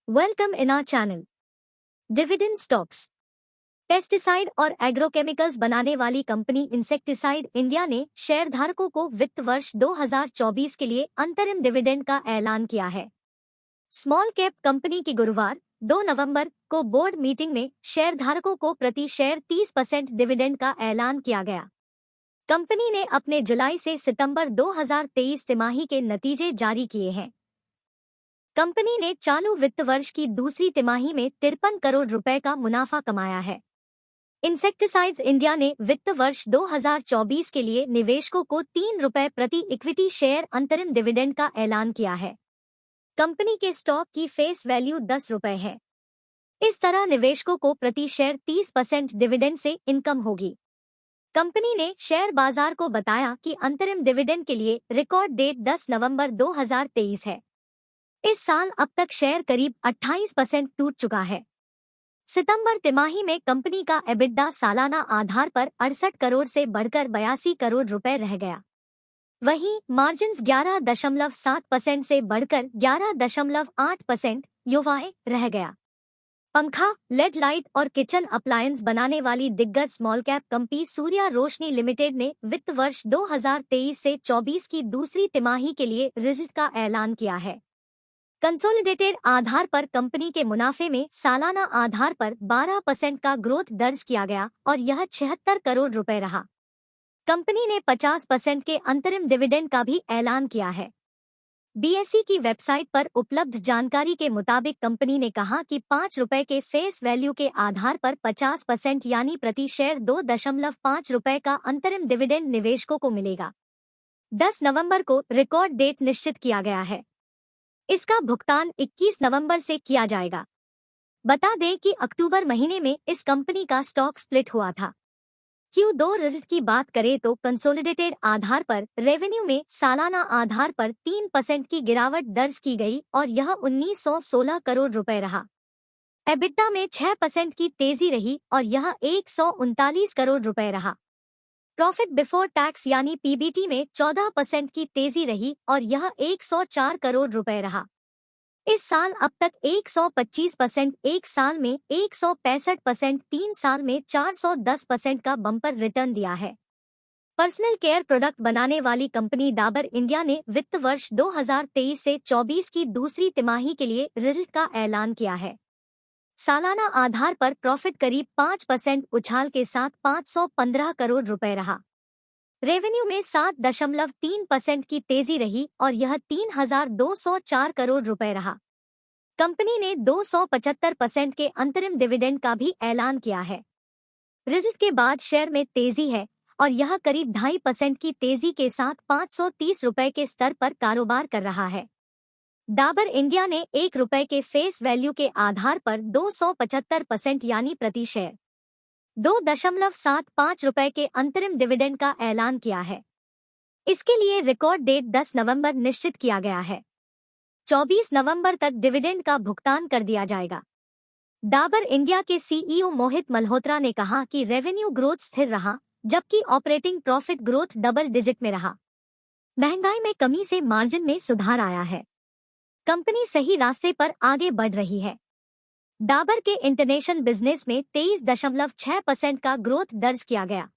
Welcome in our channel. Dividend stocks. Pesticide और agrochemicals बनाने वाली कंपनी इंसेक्टिसाइड इंडिया ने शेयरधारकों को वित्त वर्ष 2024 के लिए अंतरिम डिविडेंड का ऐलान किया है। स्मॉल कैप कंपनी की गुरुवार 2 नवंबर को बोर्ड मीटिंग में शेयरधारकों को प्रति शेयर 30% डिविडेंड का ऐलान किया गया। कंपनी ने अपने जुलाई से सितंबर 2023 तिमाही के नतीजे जारी किए हैं। कंपनी ने चालू वित्त वर्ष की दूसरी तिमाही में 53 करोड़ रुपए का मुनाफा कमाया है। इंसेक्टिसाइड्स इंडिया ने वित्त वर्ष 2024 के लिए निवेशकों को 3 रुपए प्रति इक्विटी शेयर अंतरिम डिविडेंड का ऐलान किया है। कंपनी के स्टॉक की फेस वैल्यू 10 रुपए है। इस तरह निवेशकों को प्रति शेयर 30% डिविडेंड से इनकम होगी। कंपनी ने शेयर बाजार को बताया कि अंतरिम डिविडेंड के लिए रिकॉर्ड डेट 10 नवंबर 2023 है। इस साल अब तक शेयर करीब 28% टूट चुका है। सितंबर तिमाही में कंपनी का एबिटडा सालाना आधार पर 68 करोड़ से बढ़कर 82 करोड़ रुपए रह गया। वहीं मार्जिन्स 11.7% से बढ़कर 11.8% युवाएं रह गया। पंखा, लेड लाइट और किचन अप्लायंस बनाने वाली दिग्गज स्मॉल कैप कंपनी सूर्या रोशनी लिमिटेड ने वित्त वर्ष 2023 से 24 की दूसरी तिमाही के लिए रिजल्ट का ऐलान किया है। कंसोलिडेटेड आधार पर कंपनी के मुनाफे में सालाना आधार पर 12% का ग्रोथ दर्ज किया गया और यह 76 करोड़ रुपए रहा। कंपनी ने 50% के अंतरिम डिविडेंड का भी ऐलान किया है। बीएसई की वेबसाइट पर उपलब्ध जानकारी के मुताबिक कंपनी ने कहा कि 5 रुपए के फेस वैल्यू के आधार पर 50% यानी प्रति शेयर 2.5 रुपए का अंतरिम डिविडेंड निवेशकों को मिलेगा। 10 नवंबर को रिकॉर्ड डेट निश्चित किया गया है। इसका भुगतान 21 नवंबर से किया जाएगा। बता दें कि अक्टूबर महीने में इस कंपनी का स्टॉक स्प्लिट हुआ था। Q2 रिजल्ट की बात करें तो कंसोलिडेटेड आधार पर रेवेन्यू में सालाना आधार पर 3% की गिरावट दर्ज की गई और यह 1916 करोड़ रुपए रहा। एबिटडा में 6% की तेजी रही और यह 139 करोड़ रुपए रहा। प्रॉफिट बिफोर टैक्स यानी पीबीटी में 14% की तेजी रही और यह 104 करोड़ रुपए रहा। इस साल अब तक 125%, एक साल में 165%, 3 साल में 410% का बम्पर रिटर्न दिया है। पर्सनल केयर प्रोडक्ट बनाने वाली कंपनी डाबर इंडिया ने वित्त वर्ष 2023 से 24 की दूसरी तिमाही के लिए रिजल्ट का ऐलान किया है। सालाना आधार पर प्रॉफिट करीब 5% उछाल के साथ 515 करोड़ रुपए रहा। रेवेन्यू में 7.3% की तेजी रही और यह 3,204 करोड़ रुपए रहा। कंपनी ने 275% के अंतरिम डिविडेंड का भी ऐलान किया है। रिजल्ट के बाद शेयर में तेजी है और यह करीब 2.5% की तेजी के साथ 530 रुपए के स्तर पर कारोबार कर रहा है। डाबर इंडिया ने 1 रुपए के फेस वैल्यू के आधार पर 275% यानी प्रति शेयर 2.75 रुपए के अंतरिम डिविडेंड का ऐलान किया है। इसके लिए रिकॉर्ड डेट 10 नवंबर निश्चित किया गया है। 24 नवंबर तक डिविडेंड का भुगतान कर दिया जाएगा। डाबर इंडिया के सीईओ मोहित मल्होत्रा ने कहा कि रेवेन्यू ग्रोथ स्थिर रहा जबकि operating profit growth double digit में रहा। महंगाई में कमी से मार्जिन में सुधार आया है। कंपनी सही रास्ते पर आगे बढ़ रही है। डाबर के इंटरनेशनल बिजनेस में 23.6% का ग्रोथ दर्ज किया गया।